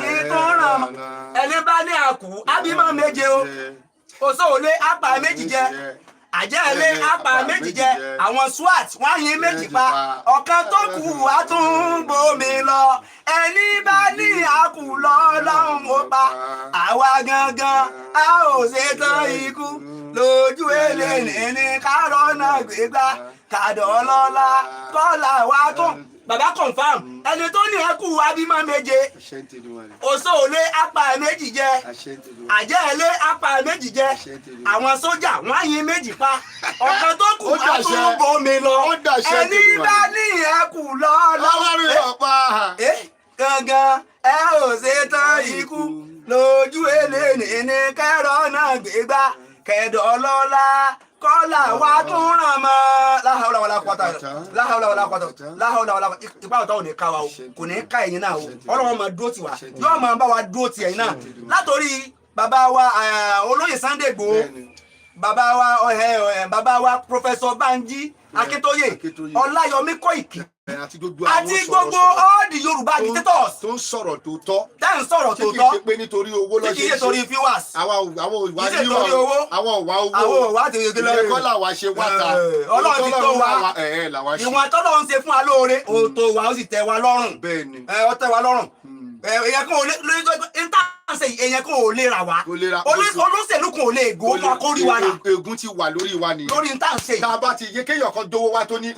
yín tó ràn mọ́ ẹni bá ní àkú ábímọ méje o òṣòwòlé apá méjì jẹ àjẹ́lé apá méjì jẹ àwọn SWAT wọ́n yín méjì pa ọ̀kan tó kù wá tún bomi lọ ẹni bá ní àkú lọ́lọ́run ó pa àwa gangan a ò ṣetán ikú lójú eléyìí ní kárọ́nà gbégbá kàdọ́lọ́lá kọ́là wa tún. Bàbá confam ẹni tó ní ẹkú abímọ méje òṣòlé apá méjì jẹ àjẹ́lé apá méjì jẹ àwọn sójà wọ́n yín méjì pa ọ̀kan tó kù àtúbọ̀mí lọ ẹni bá ní ẹkú lọ́lọ́ gangan ẹ ò ṣetán ikú lójú eléyìí ní kẹ́rọ́nà gbégbá kẹ́dọ̀ọ́lọ́lá kọ́là wa tún ràn mọ́ láhàúlà wàlá kwata láhàúlà wàlá ipa ọ̀tá ò ní ká wa o kò ní ká ẹ̀yin náà o ọlọ́wọ́n máa dúró tì wá yóò máa bá wa dúró tì ẹ̀yin náà látòrí bàbá wa olóyè Sunday Igboho bàbá wa Professor Banji Akíntóyè Ọláyọmí Kóìkì àti gbogbo all the Yorùbá agitators tó ń sọ̀rọ̀ tó tọ́ tẹ́ ń sọ̀rọ̀ tó tọ́ tí kì í ṣe pé nítorí owó lọ́sẹ̀ tí kì í ṣe torí viewers àwọn òwà owó àwọn òwà àti ìgbélé ẹ̀kọ́ làwa ṣe wá ta Ọlọ́run ti tó wa ìwọ̀n tọ́lọ́run ṣe fún wa lóore òótọ́ wa ó sì tẹ́ wa lọ́rùn ó tẹ́ wa lọ́rùn èèyàn kan ò lè èèyàn kan ò lè rà wá olóṣèlú kan ò lè gò ó kórí wa rà ègún ti wà lórí wa nìyẹn lórí ntá ń ṣe tá a bá ti yé kéèyàn kan dówó wá tó ní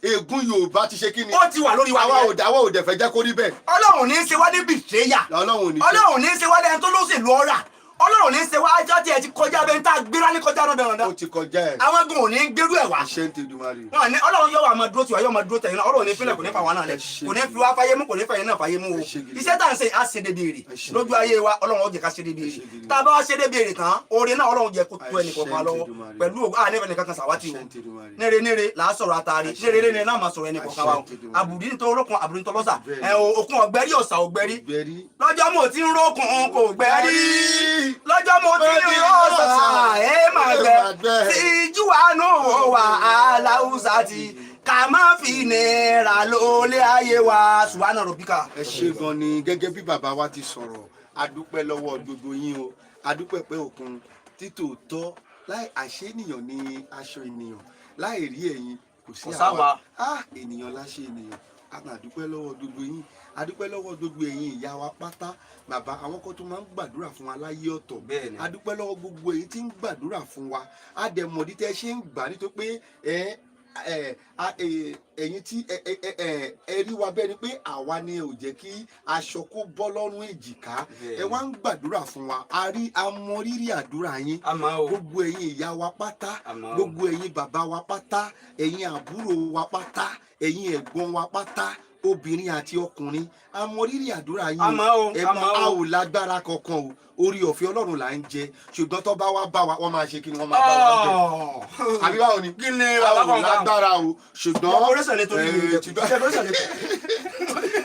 ègún Yorùbá ti ṣe kí ni ó ti wà lórí wa nìyẹn àwa ò dẹ̀ fẹ́ jẹ́ kó rí bẹ́ẹ̀. Ọlọ́run ní í ṣe wá ní bìtẹ́yà Ọlọ́run ní í ṣe wá lẹ́yìn tó lóṣèlú ọ̀rà Ọlọ́run ní í ṣe wá ajá tí ẹ ti kọjá bẹ́ẹ̀ ń tá gbéra ní kọjá náà bẹ́ẹ̀ ó ti kọjá ẹ̀ àwọn gan ò ní gbérú ẹ̀ wá ṣé ń tẹ̀dù máa rí wọn ní Ọlọ́run yóò wá máa dúró tiwa yóò máa dúró tẹ̀yìn náà Ọlọ́run ní fílẹ̀ kò ní fà wá náà lẹ̀ kò ní fi wá fáyé mú kò ní fẹ̀yìn náà fáyé mú o iṣẹ́ tá à ń ṣe á ṣe dédé rè lójú ayé wa Ọlọ́run ó jẹ́ ká ṣe dédé rè tá a bá wá ṣe dédé rè tán oore náà Ọlọ́run jẹ́ kó tó ẹnì kọ̀ọ̀kan lọ́wọ́ pẹ̀lú ànífẹ́ nìkan kan sàwátì o nére là á sọ̀rọ̀ àtàrí nére náà máa sọ̀rọ̀ ẹnì kọ̀ọ̀kan wa o àbùdí nítorí olókun àbùdí nítorí lọ́sà òkun ọ̀gbẹ́rí ọ̀sà ọ̀gbẹ́rí lọ́jọ́ mo ti ń rókun kò gbẹ́rí lọ́jọ́ mo ti ń rọ́ọ̀sà máa gbẹ tíjú àánú wà aláwùsà ti ká má fi nira lólé ayé wa subhana rabbika. ẹ ṣe gan ni gẹ́gẹ́ bí bàbá wa ti sọ̀rọ̀ adúpẹ́ lọ́wọ́ gbogbo yín o adúpẹ́ pé òkun títòótọ́ láì àṣẹ ènìyàn ní aṣọ ènìyàn láì rí ẹ̀yin kò sí àwa ènìyàn láṣẹ ènìyàn a máa dúpẹ́ lọ́wọ́ gbogbo yín adúpẹ́ lọ́wọ́ gbogbo ẹ̀yin ìyá wa pátá bàbá àwọn kan tó máa ń gbàdúrà fún wa láyé ọ̀tọ̀ adúpẹ́ lọ́wọ́ gbogbo èyí tí ń gbàdúrà fún wa àdẹ̀mọ̀dí tẹ́ ṣe ń gbà nítorí pé ẹ̀yin tí ẹ rí wa bẹ́ẹ̀ ni pé àwa ni ò jẹ́ kí aṣọ kó bọ́ lọ́rùn èjìká ẹ wá ń gbàdúrà fún wa amọrírì àdúrà yín gbogbo ẹ̀yin ìyá wa pátá gbogbo ẹ̀yin bàbá wa pátá ẹ̀yin àbúrò wa pátá ẹ̀yin ẹ̀gbọ́n wa pátá obìnrin àti ọkùnrin amọrírì àdúrà yín a ò lágbára kankan o orí ọ̀fẹ́ Ọlọ́run là ń jẹ ṣùgbọ́n tó bá wá bá wa wọ́n máa ṣe kí ni wọ́n máa bá wa jẹ àbí báwo ni kí ni àwọn lágbára o ṣùgbọ́n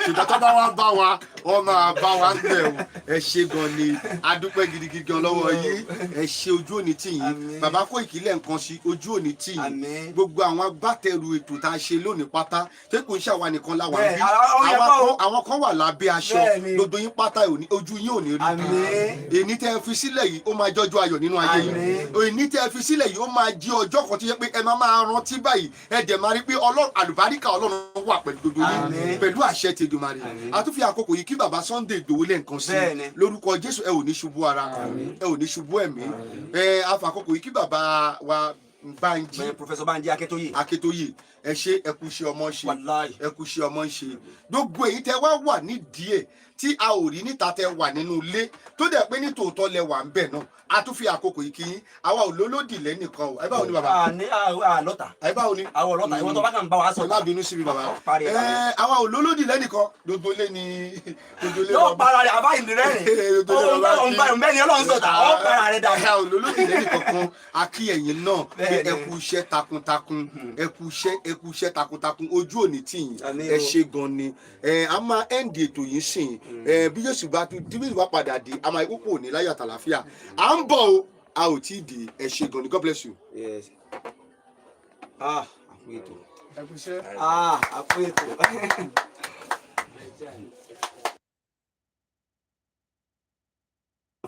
ṣùgbọ́n tó bá wá bá wa wọ́n máa bá wa ń bẹ̀ o ẹ ṣe gan ni adúpẹ́ gidigidi gan lọ́wọ́ yín ẹ ṣe ojú òní tì yín bàbá Kóìkí lẹ́ǹkan sí ojú òní tì yín gbogbo àwọn agbátẹrù ètò tá a ṣe lónìí pátá tí kò ń ṣe àwa nìkan láwa ń bí àwọn kan wà lábẹ́ aṣọ gbogbo yín pátá ojú yín ò ní rí bí èní tẹ́ fi sílẹ̀ yìí ó máa jọjọ́ ayọ̀ nínú ayé yìí èní tẹ́ fi sílẹ̀ yìí ó máa jí ọjọ́ kan tó yẹ pé ẹ máa rántí báyìí ẹ dẹ̀ máa rí pé àlùbáríkà Ọlọ́run wà pẹ̀lú gbogbo yín pẹ̀lú àṣẹ tèdùmarè àtúnfi àkókò yìí kí bàbá Sunday Igboho lẹ́ǹkan sí lórúkọ Jésù ẹ ò ní ṣubú ara ẹ ò ní ṣubú ẹ̀mí àfàkókò yìí kí bàbá wa Banji Professor Banji Akíntóyè ẹ ṣe ẹ kú iṣẹ́ ọmọ ṣe ẹ kú iṣẹ́ ọmọ ṣe gbogbo èyí tẹ́ wá wà nídìí ẹ̀ tí a ò rí níta tẹ́ wà nínú ilé tó dẹ̀ pé ní tòótọ́ lẹ wà ń bẹ̀ náà a tún fi àkókò yìí kí yín àwa ò lólódì lẹ́nìkan o ẹ báwo ni bàbá. lọ́tà ẹ báwo ni. àwọn ọlọ́tà ìwọ́n tó bá kàn bá wa sọ. má bínú sí mi bàbá. àwa ò lólódì lẹ́nìkan gbogbo lé ni. yóò para rẹ̀ àbá ìlú rẹ̀ rìn ọ̀nbẹ́ ni Ọlọ́run sọ̀tà ọ̀ para rẹ̀ dáadáa. àwa ò lólódì lẹ́nìkan kan a kí ẹ̀yin náà pé ẹ kú iṣẹ́ takuntakun ẹ kú iṣẹ́ takuntakun ojú òní tì yín ẹ ṣe gan ni a máa end ètò yìí sìn bí Jésù bá tún díbí ìwà padà dé a máa ikú kò ní láyọ̀ àtàlàfíà à ń bọ̀ o a ò tí ì dé ẹ ṣe gan ni God bless you. àpò ètò àpò ètò.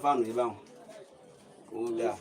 fáànù yìí báwọn ó dáa.